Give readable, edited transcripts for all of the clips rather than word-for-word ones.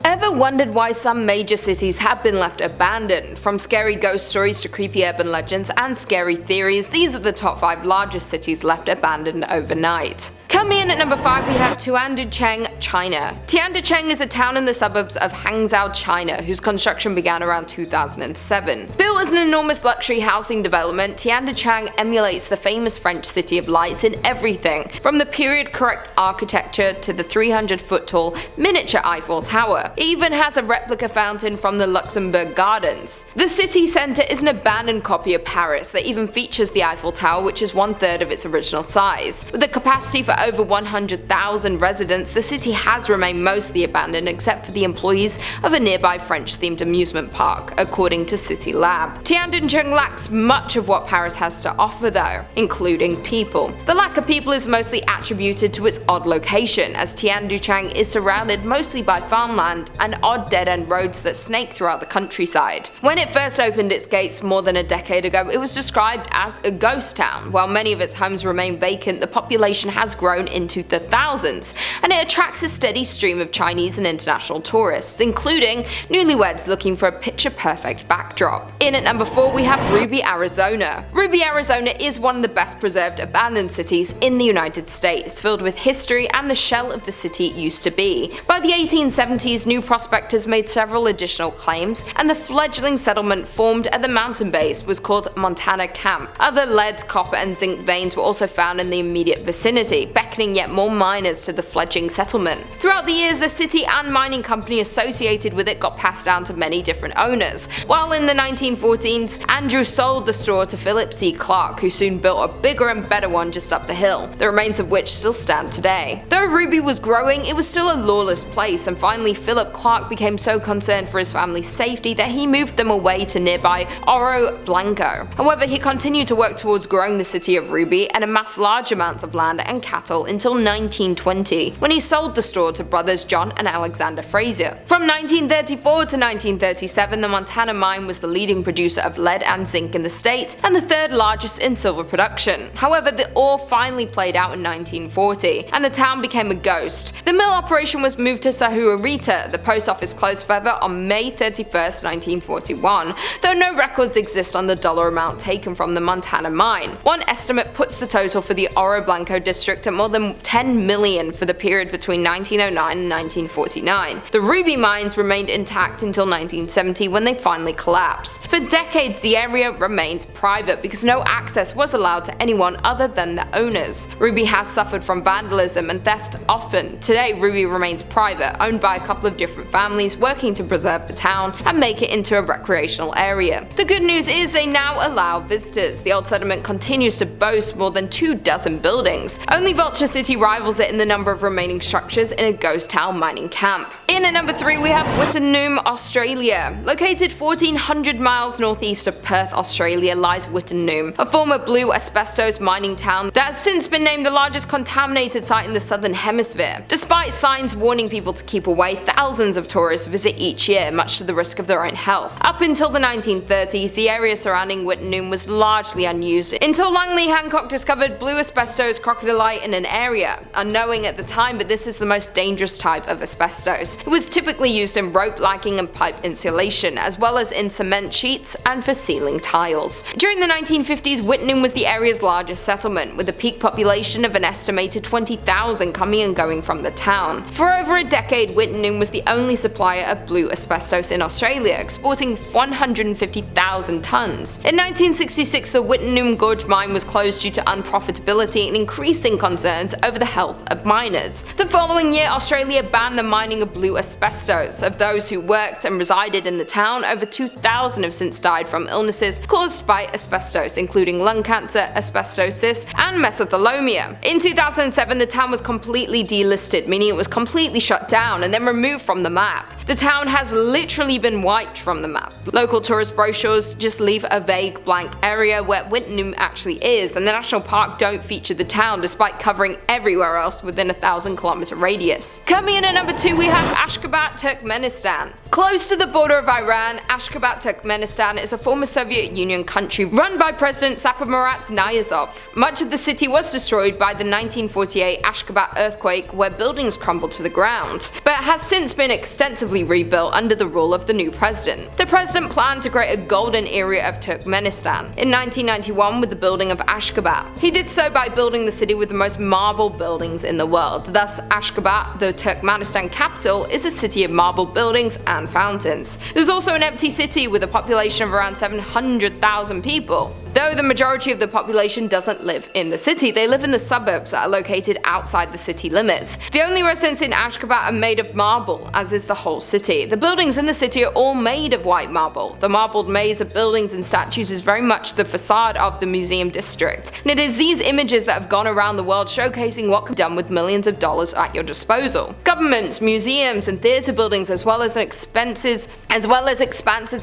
Ever wondered why some major cities have been left abandoned? From scary ghost stories to creepy urban legends and scary theories, these are the top 5 largest cities left abandoned overnight. Coming in at number 5, we have Tianducheng, China. Tianducheng is a town in the suburbs of Hangzhou, China, whose construction began around 2007. Built as an enormous luxury housing development, Tianducheng emulates the famous French City of Lights in everything, from the period-correct architecture to the 300-foot-tall miniature Eiffel Tower. It even has a replica fountain from the Luxembourg Gardens. The city centre is an abandoned copy of Paris that even features the Eiffel Tower, which is 1/3 of its original size. With a capacity for over 100,000 residents, the city has remained mostly abandoned except for the employees of a nearby French-themed amusement park, according to City Lab. Tianducheng lacks much of what Paris has to offer though, including people. The lack of people is mostly attributed to its odd location, as Tianducheng is surrounded mostly by farmland and odd dead-end roads that snake throughout the countryside. When it first opened its gates more than a decade ago, it was described as a ghost town. While many of its homes remain vacant, the population has grown into the thousands, and it attracts a steady stream of Chinese and international tourists, including newlyweds looking for a picture-perfect backdrop. In at number 4, we have Ruby, Arizona. Ruby, Arizona is one of the best preserved abandoned cities in the United States, filled with history and the shell of the city it used to be. By the 1870s, new prospectors made several additional claims, and the fledgling settlement formed at the mountain base was called Montana Camp. Other lead, copper, and zinc veins were also found in the immediate vicinity, beckoning yet more miners to the fledgling settlement. Throughout the years, the city and mining company associated with it got passed down to many different owners, while in the 1914s, Andrew sold the store to Philip C. Clark, who soon built a bigger and better one just up the hill, the remains of which still stand today. Though Ruby was growing, it was still a lawless place, and finally Philip Clark became so concerned for his family's safety that he moved them away to nearby Oro Blanco. However, he continued to work towards growing the city of Ruby and amassed large amounts of land and cattle until 1920, when he sold the store to brothers John and Alexander Frazier. From 1934 to 1937, the Montana mine was the leading producer of lead and zinc in the state, and the 3rd largest in silver production. However, the ore finally played out in 1940, and the town became a ghost. The mill operation was moved to Sahuarita. The post office closed forever on May 31st, 1941, though no records exist on the dollar amount taken from the Montana mine. One estimate puts the total for the Oro Blanco district at more than 10 million for the period between 1909 and 1949. The Ruby mines remained intact until 1970, when they finally collapsed. For decades, the area remained private because no access was allowed to anyone other than the owners. Ruby has suffered from vandalism and theft often. Today, Ruby remains private, owned by a couple of different families working to preserve the town and make it into a recreational area. The good news is they now allow visitors. The old settlement continues to boast more than 24 buildings. Only Vulture City rivals it in the number of remaining structures in a ghost town mining camp. In at number 3, we have Wittenoom, Australia. Located 1,400 miles northeast of Perth, Australia, lies Wittenoom, a former blue asbestos mining town that has since been named the largest contaminated site in the southern hemisphere. Despite signs warning people to keep away, thousands of tourists visit each year, much to the risk of their own health. Up until the 1930s, the area surrounding Wittenoom was largely unused, until Langley Hancock discovered blue asbestos crocodylite in an area, unknowing at the time, but this is the most dangerous type of asbestos. It was typically used in rope lacking and pipe insulation, as well as in cement sheets and for ceiling tiles. During the 1950s, Wittenoom was the area's largest settlement, with a peak population of an estimated 20,000 coming and going from the town. For over a decade, Wittenoom was the only supplier of blue asbestos in Australia, exporting 150,000 tons. In 1966, the Wittenoom Gorge mine was closed due to unprofitability and increasing concerns over the health of miners. The following year, Australia banned the mining of blue asbestos. Of those who worked and resided in the town, over 2,000 have since died from illnesses caused by asbestos, including lung cancer, asbestosis, and mesothelioma. In 2007, the town was completely delisted, meaning it was completely shut down and then removed from the map. The town has literally been wiped from the map. Local tourist brochures just leave a vague blank area where Wittenoom actually is, and the national park don't feature the town despite covering everywhere else within a 1,000-kilometer radius. Coming in at number 2, we have Ashgabat, Turkmenistan. Close to the border of Iran, Ashgabat, Turkmenistan is a former Soviet Union country run by President Saparmurat Niyazov. Much of the city was destroyed by the 1948 Ashgabat earthquake, where buildings crumbled to the ground, but has since been extensively rebuilt under the rule of the new president. The president planned to create a golden area of Turkmenistan in 1991 with the building of Ashgabat. He did so by building the city with the most marble buildings in the world. Thus, Ashgabat, the Turkmenistan capital, is a city of marble buildings and fountains. It is also an empty city with a population of around 700,000 people. Though the majority of the population doesn't live in the city, they live in the suburbs that are located outside the city limits. The only residents in Ashgabat are made of marble, as is the whole city. The buildings in the city are all made of white marble. The marbled maze of buildings and statues is very much the facade of the museum district, and it is these images that have gone around the world showcasing what can be done with millions of dollars at your disposal. Governments, museums, and theatre buildings, as well as expanses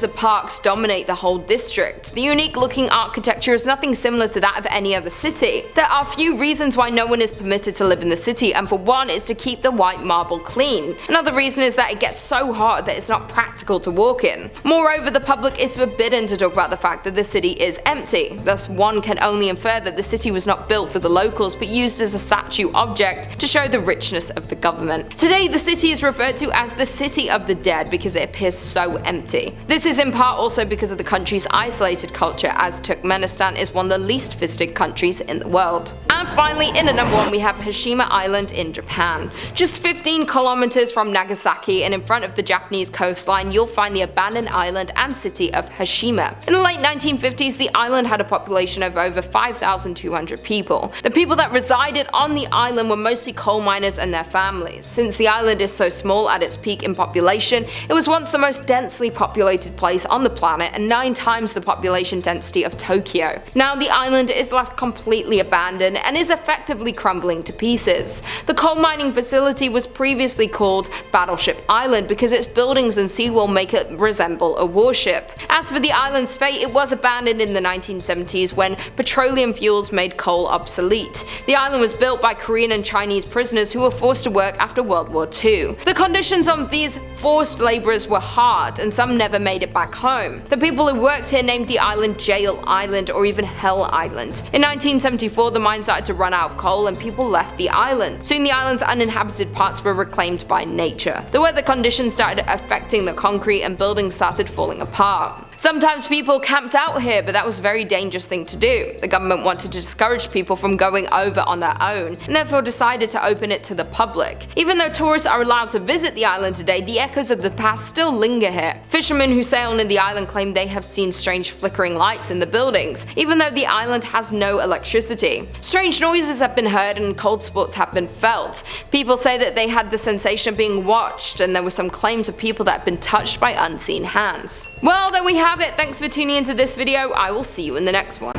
of parks, dominate the whole district. The unique looking architecture is nothing similar to that of any other city. There are few reasons why no one is permitted to live in the city, and for one is to keep the white marble clean. Another reason is that it gets so hot that it's not practical to walk in. Moreover, the public is forbidden to talk about the fact that the city is empty. Thus, one can only infer that the city was not built for the locals but used as a statue object to show the richness of the government. Today, the city is referred to as the City of the Dead because it appears so empty. This is in part also because of the country's isolated culture, as Turkmenistan is one of the least visited countries in the world. And finally, in at number 1 we have Hashima Island in Japan. Just 15 kilometers from Nagasaki and in front of the Japanese coastline, you'll find the abandoned island and city of Hashima. In the late 1950s, the island had a population of over 5,200 people. The people that resided on the island were mostly coal miners and their families. Since the island is so small at its peak in population, it was once the most densely populated place on the planet and 9 times the population density of Tokyo. Now the island is left completely abandoned and is effectively crumbling to pieces. The coal mining facility was previously called Battleship Island because its buildings and seawall make it resemble a warship. As for the island's fate, it was abandoned in the 1970s when petroleum fuels made coal obsolete. The island was built by Korean and Chinese prisoners who were forced to work after World War II. The conditions of these forced laborers were hard, and some never made it back home. The people who worked here named the island Jail Island or even Hell Island. In 1974, the mine started to run out of coal and people left the island. Soon the island's uninhabited parts were reclaimed by nature. The weather conditions started affecting the concrete and buildings started falling apart. Sometimes people camped out here, but that was a very dangerous thing to do. The government wanted to discourage people from going over on their own, and therefore decided to open it to the public. Even though tourists are allowed to visit the island today, the echoes of the past still linger here. Fishermen who sail near the island claim they have seen strange flickering lights in the buildings, even though the island has no electricity. Strange noises have been heard and cold spots have been felt. People say that they had the sensation of being watched, and there were some claims of people that had been touched by unseen hands. Well, there we have it. Thanks for tuning into this video. I will see you in the next one.